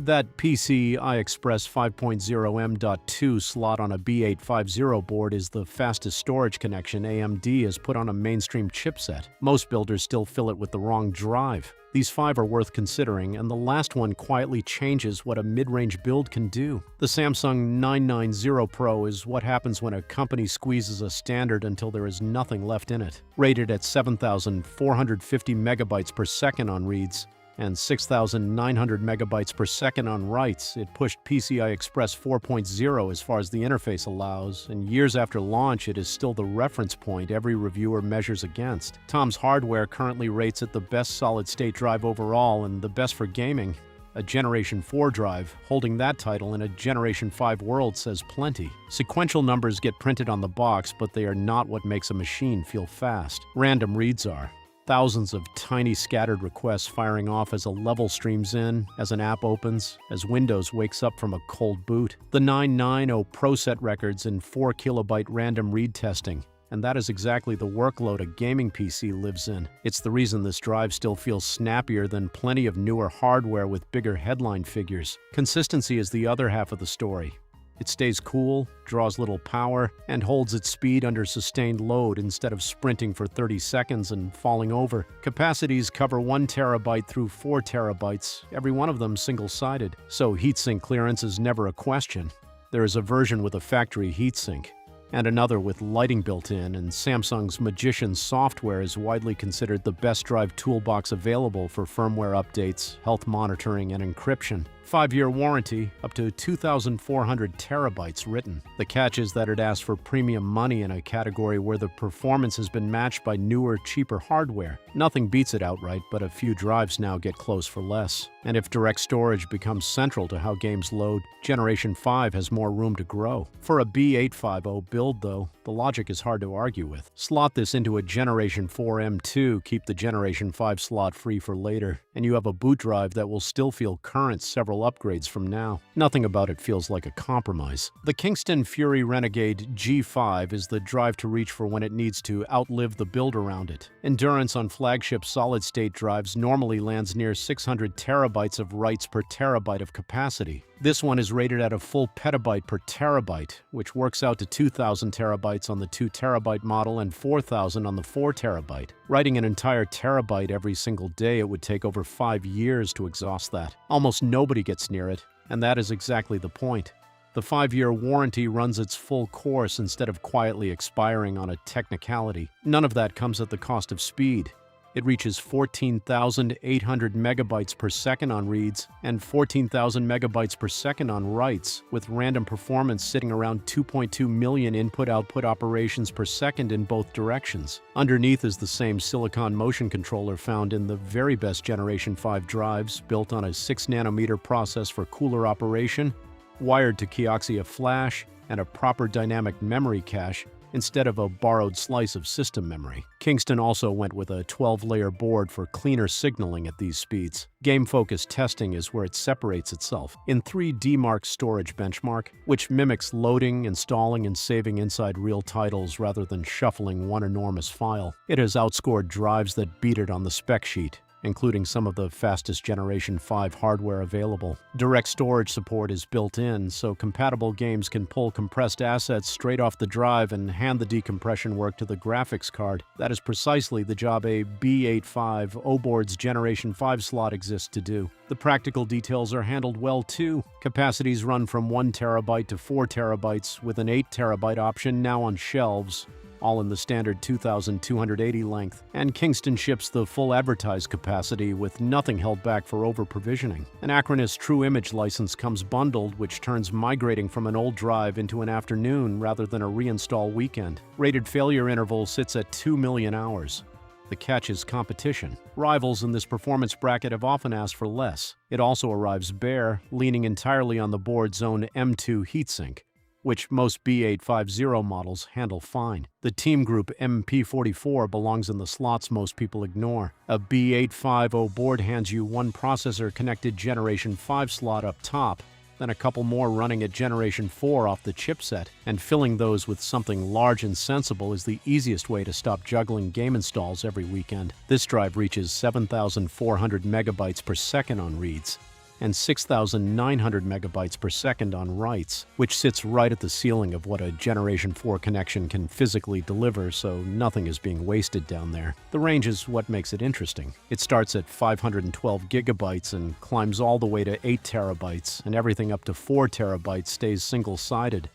That PCIe Express 5.0 slot on a B850 board is the fastest storage connection AMD has put on a mainstream chipset. Most builders still fill it with the wrong drive. These 5 are worth considering, and the last one quietly changes what a mid-range build can do. The Samsung 990 Pro is what happens when a company squeezes a standard until there is nothing left in it. Rated at 7,450 megabytes per second on reads, and 6,900 megabytes per second on writes, it pushed PCI Express 4.0 as far as the interface allows, and years after launch it is still the reference point every reviewer measures against. Tom's Hardware currently rates it the best solid-state drive overall and the best for gaming. A Generation 4 drive, holding that title in a Generation 5 world says plenty. Sequential numbers get printed on the box, but they are not what makes a machine feel fast. Random reads are. Thousands of tiny scattered requests firing off as a level streams in, as an app opens, as Windows wakes up from a cold boot. The 990 Pro set records in 4 kilobyte random read testing, and that is exactly the workload a gaming PC lives in. It's the reason this drive still feels snappier than plenty of newer hardware with bigger headline figures. Consistency is the other half of the story. It stays cool, draws little power, and holds its speed under sustained load instead of sprinting for 30 seconds and falling over. Capacities cover 1 terabyte through 4 terabytes, every one of them single-sided, so heatsink clearance is never a question. There is a version with a factory heatsink, and another with lighting built in, and Samsung's Magician software is widely considered the best drive toolbox available for firmware updates, health monitoring, and encryption. 5-year warranty, up to 2,400 terabytes written. The catch is that it asks for premium money in a category where the performance has been matched by newer, cheaper hardware. Nothing beats it outright, but a few drives now get close for less. And if direct storage becomes central to how games load, Generation 5 has more room to grow. For a B850 build, though, the logic is hard to argue with. Slot this into a Generation 4 M2, keep the Generation 5 slot free for later, and you have a boot drive that will still feel current several upgrades from now. Nothing about it feels like a compromise. The Kingston Fury Renegade G5 is the drive to reach for when it needs to outlive the build around it. Endurance on flagship solid-state drives normally lands near 600 terabytes of writes per terabyte of capacity. This one is rated at a full petabyte per terabyte, which works out to 2,000 terabytes on the 2 terabyte model and 4,000 on the 4 terabyte. Writing an entire terabyte every single day, it would take over 5 years to exhaust that. Almost nobody gets near it, and that is exactly the point. The 5-year warranty runs its full course instead of quietly expiring on a technicality. None of that comes at the cost of speed. It reaches 14,800 megabytes per second on reads and 14,000 megabytes per second on writes, with random performance sitting around 2.2 million input-output operations per second in both directions. Underneath is the same silicon motion controller found in the very best Generation 5 drives, built on a 6nm process for cooler operation, wired to Kioxia flash, and a proper dynamic memory cache, instead of a borrowed slice of system memory. Kingston also went with a 12-layer board for cleaner signaling at these speeds. Game-focused testing is where it separates itself. In 3D storage benchmark, which mimics loading, installing, and saving inside real titles rather than shuffling one enormous file, it has outscored drives that beat it on the spec sheet, including some of the fastest Generation 5 hardware available. Direct storage support is built in, so compatible games can pull compressed assets straight off the drive and hand the decompression work to the graphics card. That is precisely the job a B850 board's Generation 5 slot exists to do. The practical details are handled well too. Capacities run from 1 terabyte to 4 terabytes, with an 8 terabyte option now on shelves, all in the standard 2,280 length, and Kingston ships the full advertised capacity with nothing held back for over-provisioning. An Acronis True Image license comes bundled, which turns migrating from an old drive into an afternoon rather than a reinstall weekend. Rated failure interval sits at 2 million hours. The catch is competition. Rivals in this performance bracket have often asked for less. It also arrives bare, leaning entirely on the board's own M2 heatsink, which most B850 models handle fine. The Team Group MP44 belongs in the slots most people ignore. A B850 board hands you one processor-connected Generation 5 slot up top, then a couple more running at Generation 4 off the chipset, and filling those with something large and sensible is the easiest way to stop juggling game installs every weekend. This drive reaches 7,400 megabytes per second on reads, and 6,900 megabytes per second on writes, which sits right at the ceiling of what a Generation 4 connection can physically deliver, so nothing is being wasted down there. The range is what makes it interesting. It starts at 512 gigabytes and climbs all the way to 8 terabytes, and everything up to 4 terabytes stays single-sided.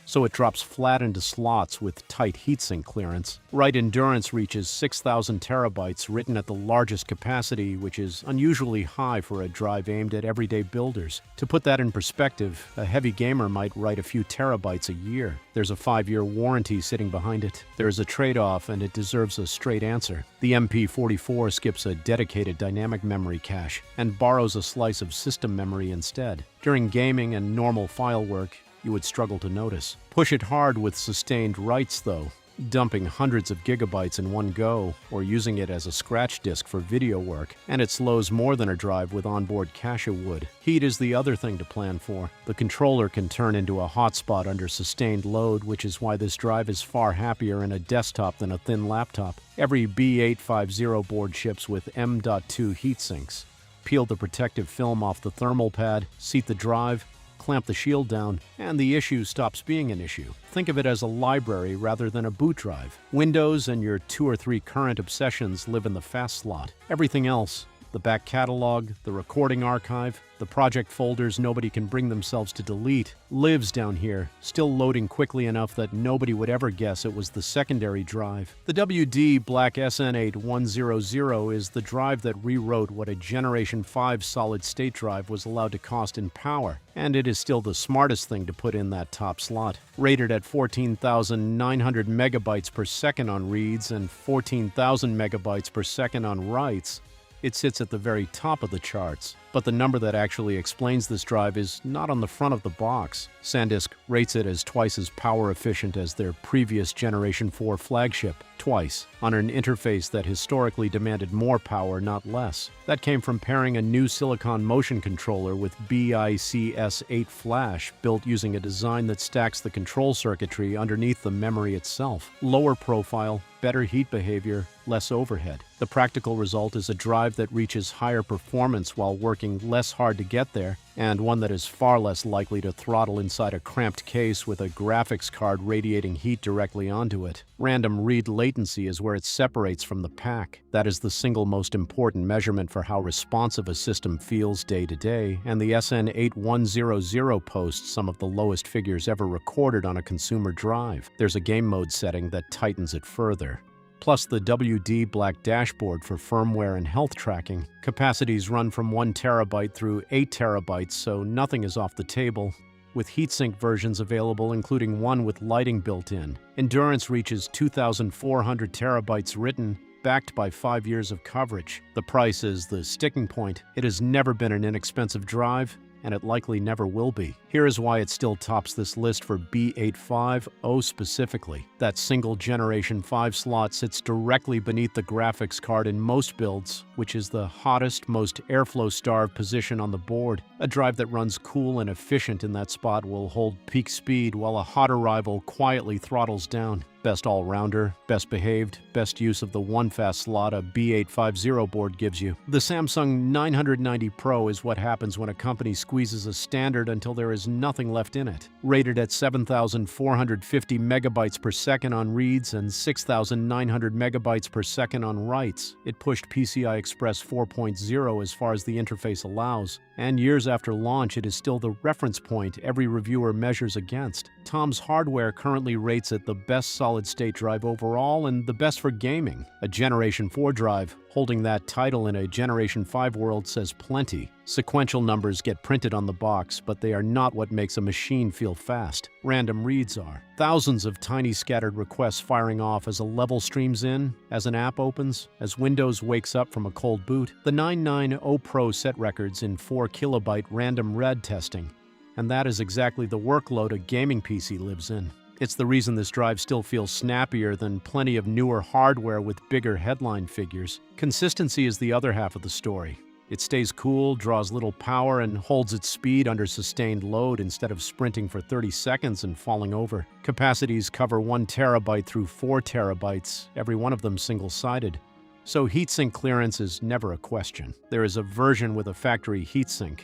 So it drops flat into slots with tight heatsink clearance. Write endurance reaches 6,000 terabytes, written at the largest capacity, which is unusually high for a drive aimed at everyday builders. To put that in perspective, a heavy gamer might write a few terabytes a year. There's a 5-year warranty sitting behind it. There is a trade-off, and it deserves a straight answer. The MP44 skips a dedicated dynamic memory cache and borrows a slice of system memory instead. During gaming and normal file work, you would struggle to notice. Push it hard with sustained writes, though, dumping hundreds of gigabytes in one go, or using it as a scratch disk for video work, and it slows more than a drive with onboard cache would. Heat is the other thing to plan for. The controller can turn into a hotspot under sustained load, which is why this drive is far happier in a desktop than a thin laptop. Every B850 board ships with M.2 heatsinks. Peel the protective film off the thermal pad, seat the drive, clamp the shield down, and the issue stops being an issue. Think of it as a library rather than a boot drive. Windows and your 2 or 3 current obsessions live in the fast slot. Everything else, the back catalog, the recording archive, the project folders nobody can bring themselves to delete, lives down here, still loading quickly enough that nobody would ever guess it was the secondary drive. The WD Black SN8100 is the drive that rewrote what a Generation 5 solid-state drive was allowed to cost in power, and it is still the smartest thing to put in that top slot. Rated at 14,900 megabytes per second on reads and 14,000 megabytes per second on writes, it sits at the very top of the charts. But the number that actually explains this drive is not on the front of the box. SanDisk rates it as twice as power efficient as their previous Generation 4 flagship, twice, on an interface that historically demanded more power, not less. That came from pairing a new silicon motion controller with BICS8 flash, built using a design that stacks the control circuitry underneath the memory itself. Lower profile, better heat behavior, less overhead. The practical result is a drive that reaches higher performance while working less hard to get there, and one that is far less likely to throttle inside a cramped case with a graphics card radiating heat directly onto it. Random read latency is where it separates from the pack. That is the single most important measurement for how responsive a system feels day to day, and the SN8100 posts some of the lowest figures ever recorded on a consumer drive. There's a game mode setting that tightens it further. Plus the WD Black dashboard for firmware and health tracking. Capacities run from 1 terabyte through 8 terabytes, so nothing is off the table, with heatsink versions available, including one with lighting built in. Endurance reaches 2,400 terabytes written, backed by 5 years of coverage. The price is the sticking point. It has never been an inexpensive drive, and it likely never will be. Here is why it still tops this list for B850 specifically. That single Generation 5 slot sits directly beneath the graphics card in most builds, which is the hottest, most airflow-starved position on the board. A drive that runs cool and efficient in that spot will hold peak speed while a hotter rival quietly throttles down. Best all-rounder, best behaved, best use of the one-fast slot a B850 board gives you. The Samsung 990 Pro is what happens when a company squeezes a standard until there is nothing left in it. Rated at 7,450 megabytes per second on reads and 6,900 megabytes per second on writes, it pushed PCI Express 4.0 as far as the interface allows, and years after launch it is still the reference point every reviewer measures against. Tom's Hardware currently rates it the best solid-state drive overall and the best for gaming. A Generation 4 drive holding that title in a Generation 5 world says plenty. Sequential numbers get printed on the box, but they are not what makes a machine feel fast. Random reads are. Thousands of tiny scattered requests firing off as a level streams in, as an app opens, as Windows wakes up from a cold boot. The 990 Pro set records in 4 kilobyte random read testing, and that is exactly the workload a gaming PC lives in. It's the reason this drive still feels snappier than plenty of newer hardware with bigger headline figures. Consistency is the other half of the story. It stays cool, draws little power, and holds its speed under sustained load instead of sprinting for 30 seconds and falling over. Capacities cover 1 terabyte through 4 terabytes, every one of them single-sided. So heatsink clearance is never a question. There is a version with a factory heatsink.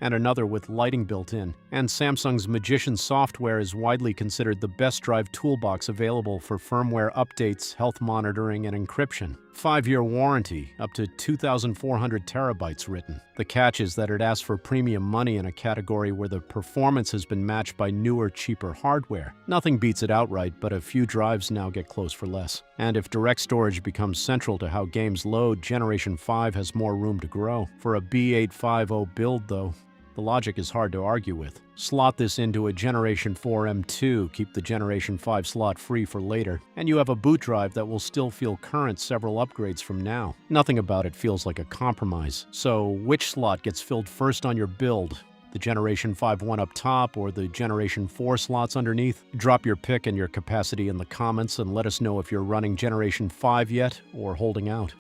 and another with lighting built in. And Samsung's Magician software is widely considered the best drive toolbox available for firmware updates, health monitoring, and encryption. 5-year warranty, up to 2,400 terabytes written. The catch is that it asks for premium money in a category where the performance has been matched by newer, cheaper hardware. Nothing beats it outright, but a few drives now get close for less. And if direct storage becomes central to how games load, Generation 5 has more room to grow. For a B850 build, though, the logic is hard to argue with. Slot this into a Generation 4 M2, keep the Generation 5 slot free for later, and you have a boot drive that will still feel current several upgrades from now. Nothing about it feels like a compromise. So, which slot gets filled first on your build? The Generation 5 one up top or the Generation 4 slots underneath? Drop your pick and your capacity in the comments and let us know if you're running Generation 5 yet or holding out.